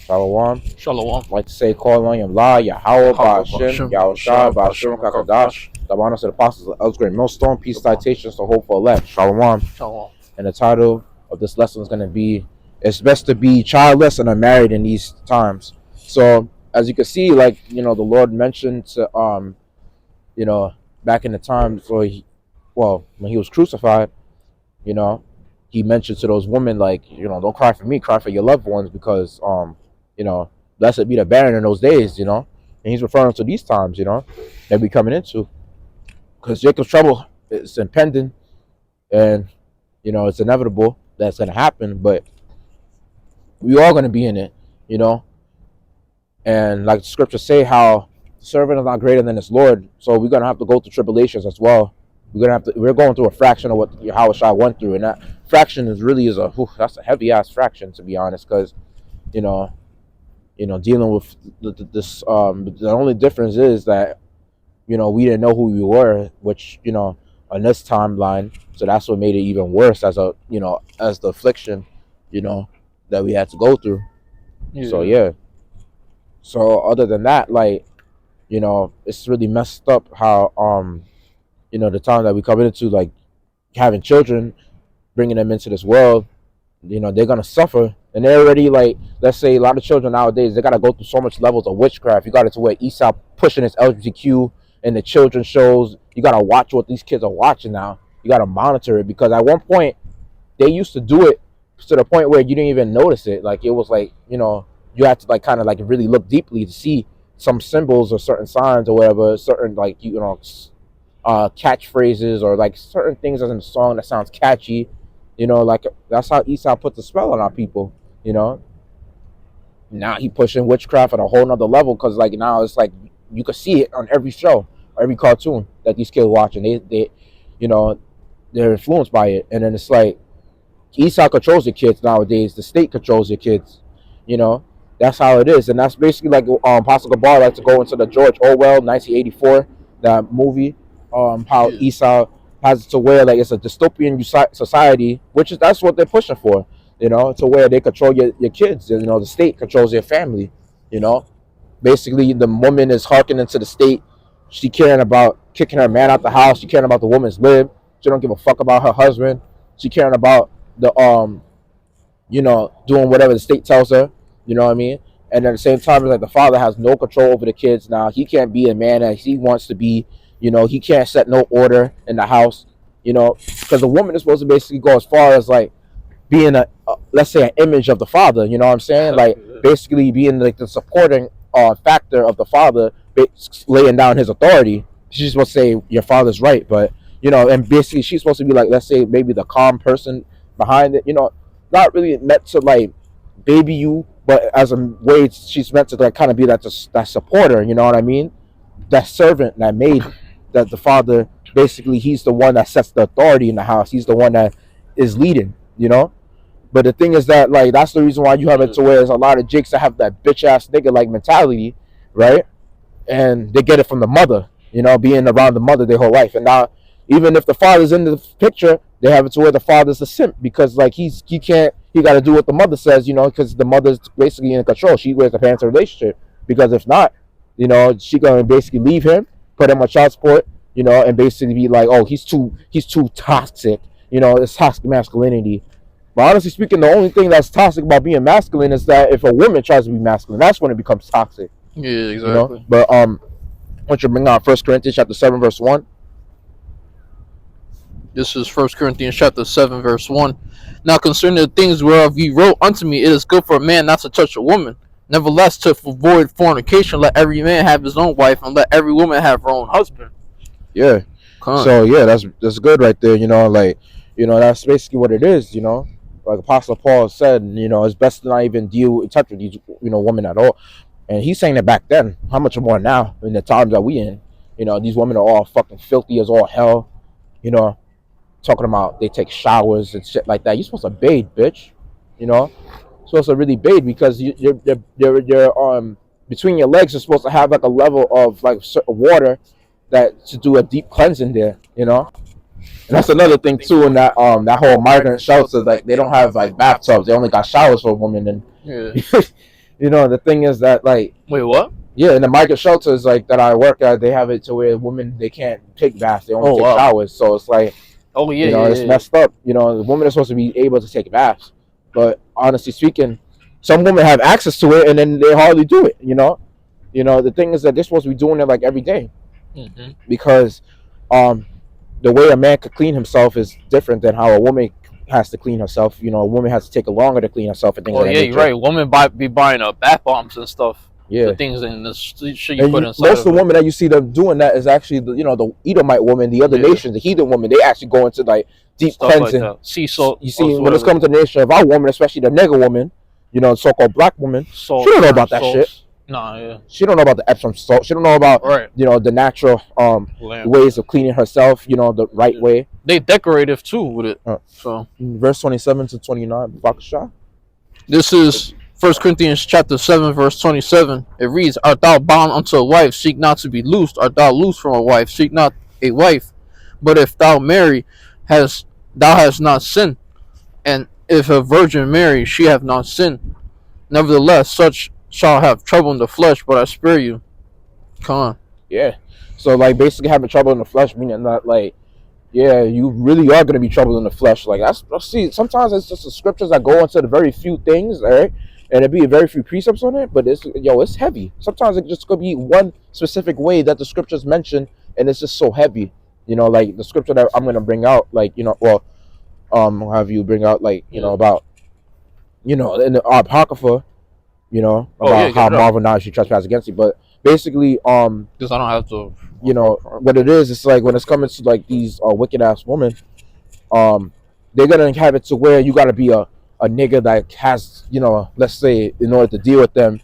Shalom. Shalom. I'd like to say, call on Yamla, Yahweh, Ba'ashem, Ba'ashem, Yahushua, Ba'ashem, Ba'ashem, Kakadash, the honors of the apostles of El's Great Millstone, peace, citations to hopeful elect. Shalom. Shalom. And the title of this lesson is going to be, it's best to be childless and unmarried in these times. So, as you can see, like, the Lord mentioned to, back in the time, when he was crucified, he mentioned to those women, like, don't cry for me, cry for your loved ones, because, blessed be the barren in those days, and he's referring to these times, that we coming into, because Jacob's trouble is impending, and, it's inevitable that's going to happen, but we are going to be in it, and like the scriptures say, how the servant is not greater than his Lord, so we're going to have to go through tribulations as well. We're going through a fraction of what Yahushua went through, and that fraction that's a heavy ass fraction, to be honest, because dealing with this, the only difference is that we didn't know who we were, which on this timeline, so that's what made it even worse as as the affliction that we had to go through. So other than that, like, it's really messed up how the time that we come into, like, having children, bringing them into this world, they're gonna suffer, and they're already, like, let's say a lot of children nowadays, they gotta go through so much levels of witchcraft. You got it to where Esau pushing his LGBTQ in the children's shows. You gotta watch what these kids are watching now. You gotta monitor it, because at one point they used to do it to the point where you didn't even notice it. Like, it was like, you had to, like, kind of like really look deeply to see some symbols or certain signs or whatever, certain, like, catchphrases or like certain things as in the song that sounds catchy, like that's how Esau put the spell on our people. Now he pushing witchcraft at a whole nother level, because, like, now it's like you could see it on every show, every cartoon that these kids watch, and they're influenced by it. And then it's like Esau controls your kids nowadays. The state controls your kids. That's how it is, and that's basically like Apostle Gabar like to go into the George Orwell 1984, that movie. How Esau has it to where, like, it's a dystopian society, that's what they're pushing for, to where they control your kids. The state controls your family. Basically the woman is hearkening to the state. She caring about kicking her man out the house. She caring about the woman's lib. She don't give a fuck about her husband. She caring about the doing whatever the state tells her. You know what I mean? And at the same time, it's like the father has no control over the kids now. He can't be a man as he wants to be. He can't set no order in the house, because the woman is supposed to basically go as far as, like, being let's say, an image of the father. You know what I'm saying? Like, basically being like the supporting factor of the father, laying down his authority. She's supposed to say your father's right, but and basically she's supposed to be, like, let's say, maybe the calm person behind it. Not really meant to, like, baby you, but as a way she's meant to, like, kind of be that supporter. You know what I mean? That servant, that maid. That the father, basically, he's the one that sets the authority in the house. He's the one that is leading, But the thing is that, like, that's the reason why you have it to where there's a lot of jakes that have that bitch ass nigga like mentality, right? And they get it from the mother, being around the mother their whole life. And now, even if the father's in the picture, they have it to where the father's a simp, because, like, he got to do what the mother says, because the mother's basically in control. She wears the parents' relationship, because if not, she gonna basically leave him, put him on child support, and basically be like, oh, he's too toxic, it's toxic masculinity. But honestly speaking, the only thing that's toxic about being masculine is that if a woman tries to be masculine, that's when it becomes toxic. Yeah, exactly. But I want you to bring out 1 Corinthians chapter 7, verse 1. This is 1 Corinthians chapter 7, verse 1. Now concerning the things whereof ye wrote unto me, it is good for a man not to touch a woman. Nevertheless, to avoid fornication, let every man have his own wife, and let every woman have her own husband. Yeah. So yeah, that's good right there. That's basically what it is. Like Apostle Paul said, it's best to not even touch with these women at all. And he's saying it back then. How much more now in the times that we in? These women are all fucking filthy as all hell. Talking about they take showers and shit like that. You're supposed to bathe, bitch. Supposed to really bathe, because you're between your legs, you're supposed to have, like, a level of, like, water that to do a deep cleansing there. And that's another thing too. In that whole migrant shelter, like, they don't have, like, bathtubs. They only got showers for women. And You know, the thing is that like Wait, what? yeah, in the migrant shelters like that I work at, they have it to where women they can't take baths, they only Oh take wow. showers. So it's like Oh yeah, you know, yeah, it's yeah, yeah. messed up. You know, the women are supposed to be able to take baths, but honestly speaking, some women have access to it and then they hardly do it. You know, the thing is that they're supposed to be doing it like every day Mm-hmm. because um the way a man could clean himself is different than how a woman has to clean herself. You know, a woman has to take longer to clean herself and things Oh of that yeah, you're nature. right. Women be buying bath bombs and stuff. The Yeah. things and the shit you And put inside most of of the it. women that you see them doing that is actually the Edomite woman, the other Yeah, nations, the heathen woman. They actually go into like deep stuff like cleansing. that. Sea salt You or see, when it's whatever. coming to the nation of our woman, especially the nigger woman, so-called black woman, she Salt, don't know certain about that shit. salts. Nah, yeah. She don't know about the Epsom salt. She don't know about Right. the natural Lamp. ways of cleaning herself. The right Yeah. way. They decorative too with it. Uh, So Verse 27 to 29. Bakasha. this is 1 Corinthians chapter 7 verse 27. It reads, "Art thou bound unto a wife? Seek not to be loosed. Art thou loosed from a wife? Seek not a wife. But if thou marry, thou hast not sinned. And if a virgin marry, she have not sinned. Nevertheless, such shall have trouble in the flesh, but I spare you." Come on. Yeah. So like basically having trouble in the flesh, meaning that like yeah, you really are going to be trouble in the flesh. Like that's see. Sometimes it's just the scriptures that go into the very few things, all right, and it be very few precepts on it. But it's heavy. Sometimes it just could be one specific way that the scriptures mention, and it's just so heavy. Like the scripture that I'm going to bring out, like have you bring out like about in the apocrypha, Oh yeah, about get how it up. Marvel now she trespassed against you, but basically Because I don't have to. what it is, it's like when it's coming to like these wicked ass women, um, they're gonna have it to where you gotta be a nigga that has, let's say in order to deal with them,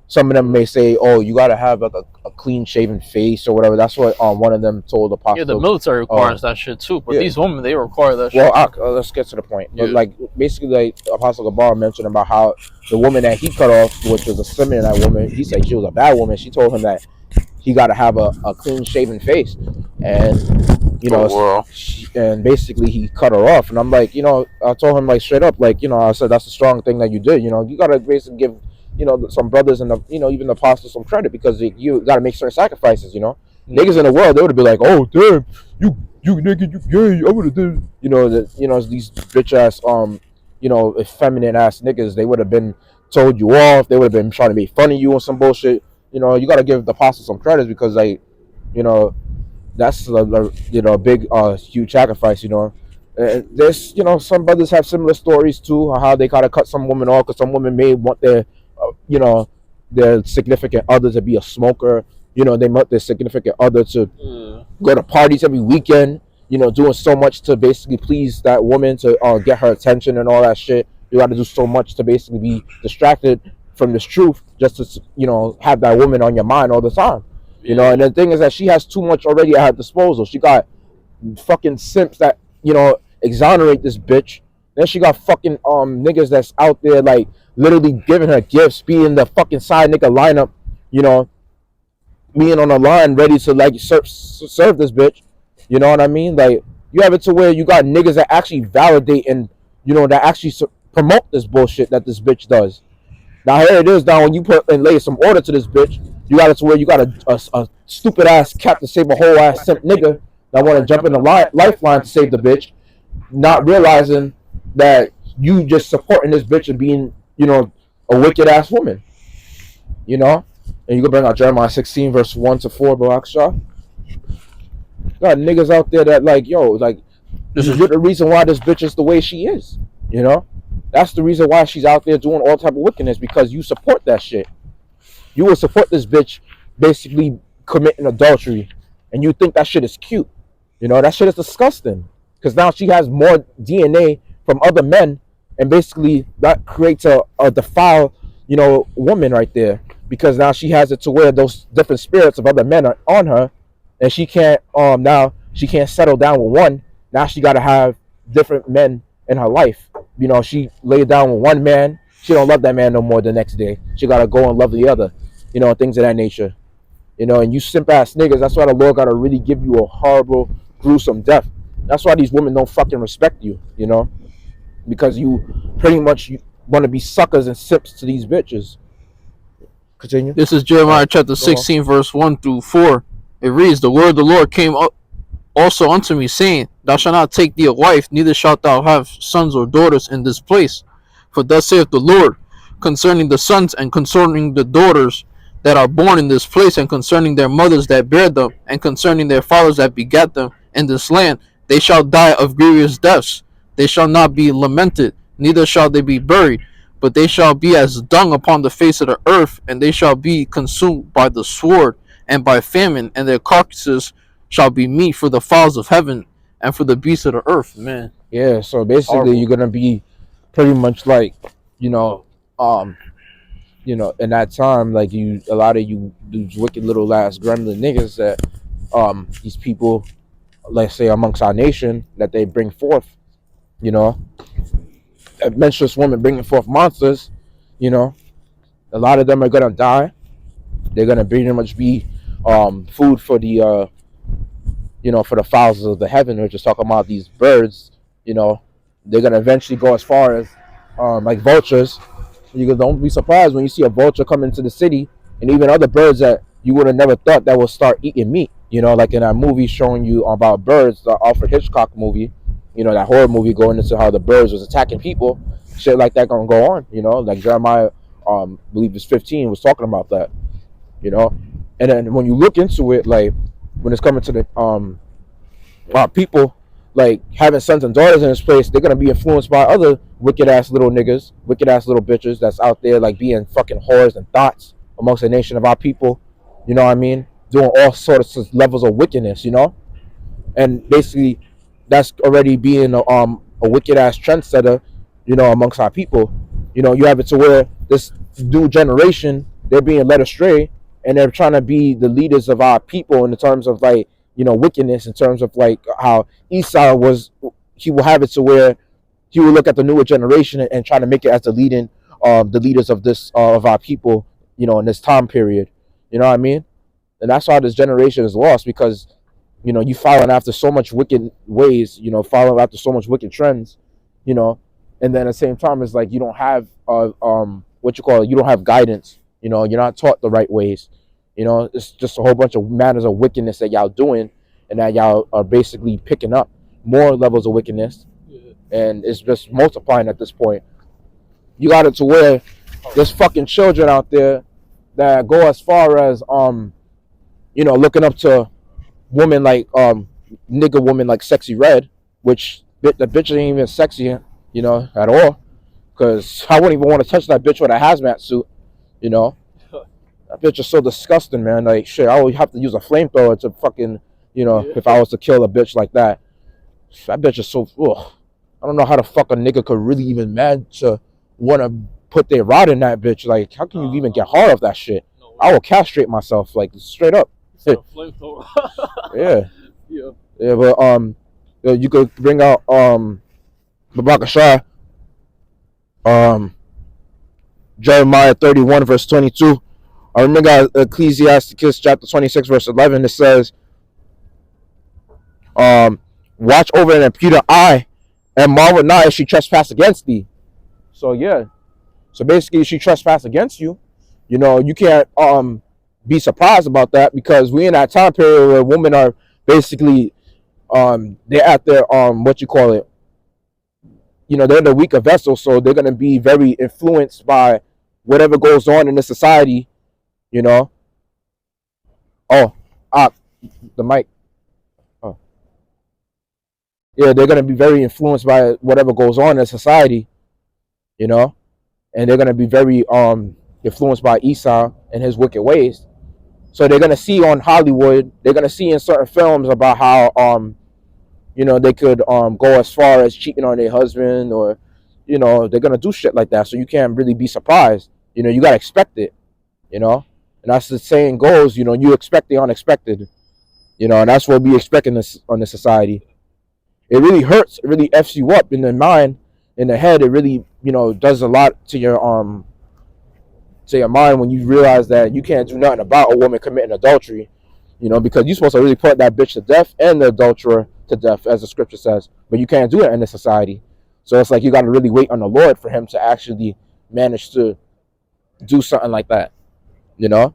some of them may say, oh, you gotta have like a clean shaven face or whatever. That's what one of them told Yeah, the Apostle. military requires that shit too. But Yeah. these women, they require that Well, shit. let's get to the point. But Yeah. like basically, like Apostle Gabar mentioned about how the woman that he cut off, which was a Simeonite woman, he said she was a bad woman. She told him that he got to have a clean shaven face, and Wow. and basically he cut her off. And I'm like, I told him like straight up, like I said that's a strong thing that you did. You got to basically give some brothers and even the apostles some credit because you got to make certain sacrifices. Niggas in the world, they would be like, oh damn, you nigga, you gay. I would have did these bitch ass effeminate ass niggas. They would have been told you off. They would have been trying to make fun of you and some bullshit. You got to give the apostles some credit because like that's a big huge sacrifice. There's some brothers have similar stories too, how they gotta cut some women off because some women may want their significant other to be a smoker. They want their significant other to go to parties every weekend. Doing so much to basically please that woman to get her attention and all that shit. You got to do so much to basically be distracted from this truth just to have that woman on your mind all the time. And the thing is that she has too much already at her disposal. She got fucking simps that exonerate this bitch. Then she got fucking niggas that's out there like literally giving her gifts, being the fucking side nigga lineup, being on the line ready to like serve this bitch. You know what I mean? Like you have it to where you got niggas that actually validate and that actually promote this bullshit that this bitch does. Now here it is. Now when you put and lay some order to this bitch, you got it to where you got a stupid ass Captain Save a whole ass simp nigga that want to jump in the lifeline to save the bitch, not realizing that you just supporting this bitch and being a wicked ass woman. And you can bring out Jeremiah 16 verse 1 to 4, Baraksha. Got niggas out there that like you're the reason why this bitch is the way she is. That's the reason why she's out there doing all type of wickedness because you support that shit. You will support this bitch basically committing adultery, and you think that shit is cute. That shit is disgusting because now she has more DNA from other men, and basically that creates a defiled woman right there because now she has it to where those different spirits of other men are on her, and she can't now she can't settle down with one. Now she got to have different men in her life. She laid down with one man, she don't love that man no more the next day. She got to go and love the other, things of that nature. And you simp ass niggas, that's why the Lord got to really give you a horrible, gruesome death. That's why these women don't fucking respect you, because you pretty much want to be suckers and simps to these bitches. Continue. This is All right. Jeremiah chapter Go on. 16, verse 1 through 4. It reads, "The word of the Lord came up also unto me, saying, Thou shalt not take thee a wife, neither shalt thou have sons or daughters in this place. For thus saith the Lord, concerning the sons and concerning the daughters that are born in this place, and concerning their mothers that bear them, and concerning their fathers that begat them in this land, they shall die of grievous deaths. They shall not be lamented, neither shall they be buried, but they shall be as dung upon the face of the earth, and they shall be consumed by the sword and by famine, and their carcasses shall be meat for the fowls of heaven and for the beasts of the earth." Man, Yeah. So it's basically, horrible. you're gonna be pretty much like, you know, um, in that time, like a lot of you these wicked little ass gremlin niggas that these people, let's say amongst our nation, that they bring forth, you know, a menstruous woman bringing forth monsters, you know, a lot of them are gonna die. They're gonna pretty much be food for the for the fowls of the heaven. We're just talking about these birds, you know, they're gonna eventually go as far as like vultures. You don't be surprised when you see a vulture come into the city, and even other birds that you would have never thought that will start eating meat. You know, like in that movie showing you about birds, the Alfred Hitchcock movie. You know, that horror movie going into how the birds was attacking people. Shit like that gonna go on. You know, like Jeremiah, I believe it's 15 was talking about that. You know, and then when you look into it, like when it's coming to the people like having sons and daughters in this place, they're gonna be influenced by other wicked ass little niggas, wicked ass little bitches that's out there like being fucking whores and thoughts amongst the nation of our people. You know what I mean? Doing all sorts of levels of wickedness. You know, and basically that's already being a wicked ass trendsetter, you know, amongst our people. You know, you have it to where this new generation they're being led astray, and they're trying to be the leaders of our people in the terms of like wickedness, in terms of like how Esau was. He will have it to where he will look at the newer generation and try to make it as the leaders of this of our people, you know, in this time period. You know what I mean? And that's why this generation is lost because you following after so much wicked ways, following after so much wicked trends, you know, and then at the same time it's like you don't have what you call it, you don't have guidance, you're not taught the right ways, it's just a whole bunch of matters of wickedness that y'all doing, and that y'all are basically picking up more levels of wickedness, and it's just multiplying at this point. You got it to where there's fucking children out there that go as far as looking up to woman like nigga woman like Sexy Red, which the bitch ain't even sexy, at all. Cause I wouldn't even want to touch that bitch with a hazmat suit, you know. That bitch is so disgusting, man. Like shit, I would have to use a flamethrower to fucking, if I was to kill a bitch like that. That bitch is so. Ugh. I don't know how the fuck a nigga could really even mad to want to put their rod in that bitch. Like, how can you even get hard off that shit? I will castrate myself, like straight up. Yeah. Yeah, but you could bring out Babakashah, um, Jeremiah 31 verse 22. I remember Ecclesiasticus chapter 26 verse 11. It says, um, "Watch over an impudent eye, and marvel not if she trespass against thee." So yeah, so basically, she trespass against you. You can't be surprised about that because we in that time period where women are basically they're at their what you call it, they're the weaker vessel, so they're gonna be very influenced by whatever goes on in the society, you know. Oh, ah, the mic. Oh, yeah, they're gonna be very influenced by whatever goes on in society, you know, and they're gonna be very influenced by Esau and his wicked ways. So they're gonna see on Hollywood, they're gonna see in certain films about how they could go as far as cheating on their husband, or they're gonna do shit like that. So you can't really be surprised. You gotta expect it. And that's the saying goes. You expect the unexpected. And that's what we expect in this on the society. It really hurts. It really f's you up in the mind, in the head. It really does a lot to your mind when you realize that you can't do nothing about a woman committing adultery. Because you're supposed to really put that bitch to death and the adulterer to death, as the scripture says. But you can't do it in this society. So it's like you got to really wait on the Lord for him to actually manage to do something like that. You know.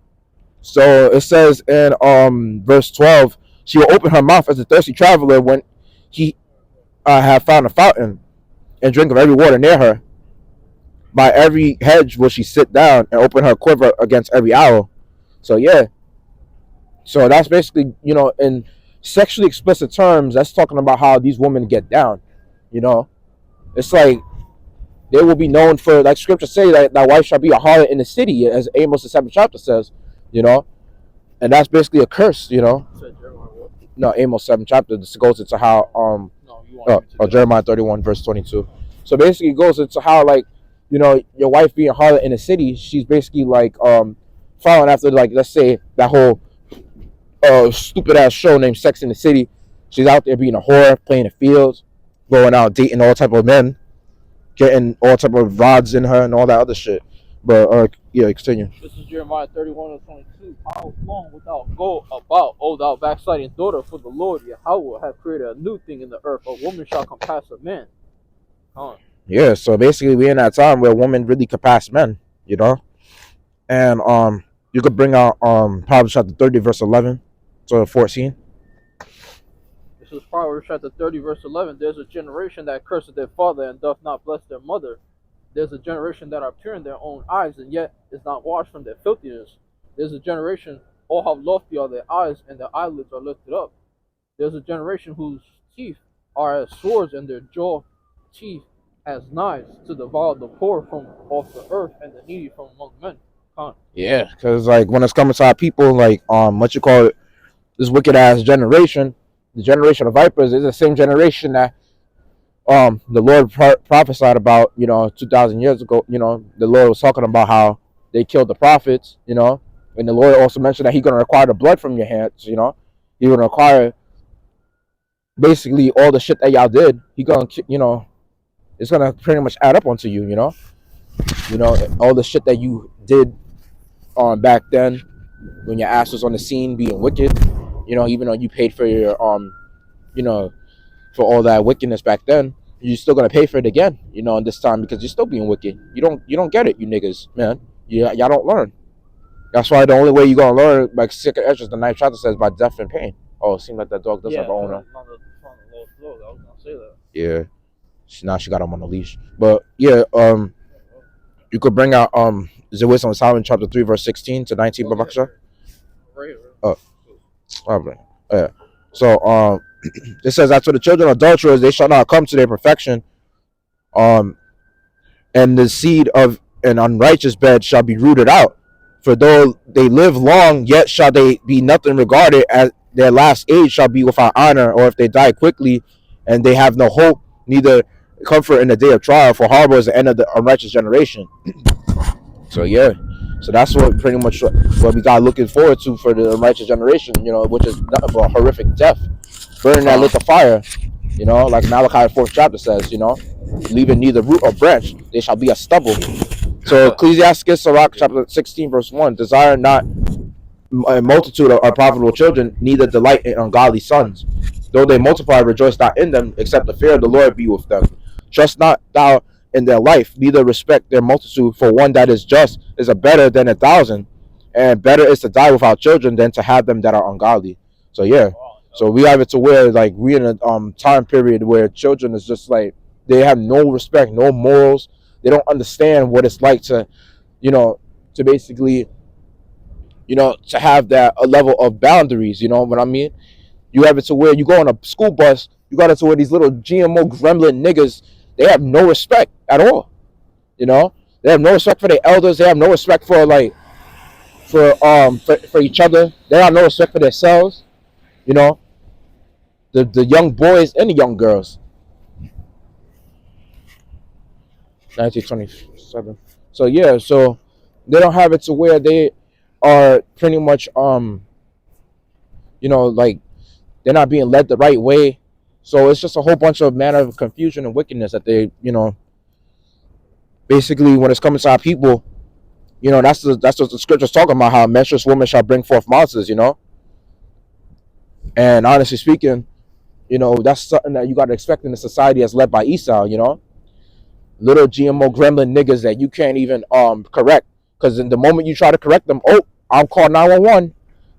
So it says in verse 12, she will open her mouth as a thirsty traveler when he have found a fountain and drink of every water near her. By every hedge will she sit down and open her quiver against every arrow. So yeah, so that's basically, in sexually explicit terms, that's talking about how these women get down. You know, it's like they will be known for, like scripture say, that thy wife shall be a harlot in the city, as Amos the 7th chapter says. You know, and that's basically a curse. No, Amos 7th chapter. This goes into how Jeremiah 31 verse 22. So basically, it goes into how, like, your wife being a harlot in the city, she's basically like following after, like, let's say that whole stupid ass show named Sex in the City. She's out there being a whore, playing the fields, going out dating all type of men, getting all type of rods in her and all that other shit. But yeah, continue. This is Jeremiah 31 and 22. How long wilt thou go about, O thou backsliding daughter? For the Lord Yahweh hath created a new thing in the earth. A woman shall compass a man. Yeah, so basically we're in that time where women really compass men, and you could bring out Proverbs chapter 30 verse 11 to 14. This is Proverbs chapter 30 verse 11. There's a generation that curses their father and doth not bless their mother. There's a generation that are pure in their own eyes, and yet is not washed from their filthiness. There's a generation, all how lofty are their eyes, and their eyelids are lifted up. There's a generation whose teeth are as swords, and their jaw teeth as knives, to devour the poor from off the earth, and the needy from among men. Yeah, because, like, when it's coming to our people, like, what you call it, this wicked ass generation, the generation of vipers, is the same generation that the Lord prophesied about, 2,000 years ago. The Lord was talking about how they killed the prophets, and the Lord also mentioned that He's going to require the blood from your hands. He's going to require basically all the shit that y'all did. He's going to, it's going to pretty much add up onto you. All the shit that you did back then when your ass was on the scene being wicked. Even though you paid for your for all that wickedness back then, you're still gonna pay for it again, in this time, because you're still being wicked. You don't get it, you niggas, man. Y'all don't learn. That's why the only way you're gonna learn, like Second Esdras, the 9th chapter says, by death and pain. Oh, it seems like that dog does have an owner. I was gonna say that. Yeah. Now she got him on a leash. But yeah, you could bring out the Wisdom of Solomon chapter 3 verse 16 to 19, Babakasha. Right. Yeah. So it says, after the children of adulterers, they shall not come to their perfection, and the seed of an unrighteous bed shall be rooted out. For though they live long, yet shall they be nothing regarded, as their last age shall be without honor. Or if they die quickly, and they have no hope, neither comfort in the day of trial, for horrible is the end of the unrighteous generation. So yeah, so that's what pretty much what we got looking forward to for the unrighteous generation, which is nothing but horrific death, burning that lit the fire, like Malachi 4th chapter says, leaving neither root or branch, they shall be a stubble. So Ecclesiastes Sirach chapter 16 verse 1, desire not a multitude of profitable children, neither delight in ungodly sons. Though they multiply, rejoice not in them, except the fear of the Lord be with them. Trust not thou in their life, neither respect their multitude, for one that is just is a better than 1,000, and better is to die without children than to have them that are ungodly. So yeah, so we have it to where, like, we in a time period where children is just like, they have no respect, no morals. They don't understand what it's like to, to basically, to have that a level of boundaries. You know what I mean? You have it to where you go on a school bus, you got it to where these little GMO gremlin niggas, they have no respect at all. They have no respect for their elders. They have no respect for for each other. They have no respect for themselves. The young boys and the young girls. 1927. So yeah, so they don't have it to where they are pretty much like, they're not being led the right way. So it's just a whole bunch of manner of confusion and wickedness that they, basically, when it's coming to our people, that's what the scripture's talking about, how menstruous women shall bring forth monsters, And honestly speaking, that's something that you got to expect in a society that's led by Esau, little GMO gremlin niggas that you can't even correct, because in the moment you try to correct them, oh, I'll call 911.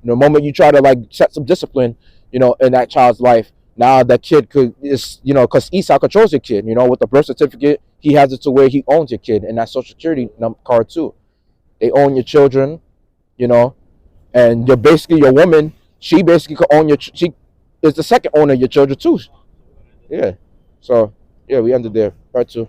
The moment you try to like set some discipline, in that child's life, now that kid could is because Esau controls your kid. With the birth certificate, he has it to where he owns your kid, and that social security card too. They own your children, you know, and you're basically your woman. She basically could own she is the second owner of your children too. Yeah. So yeah, we ended there. Part two.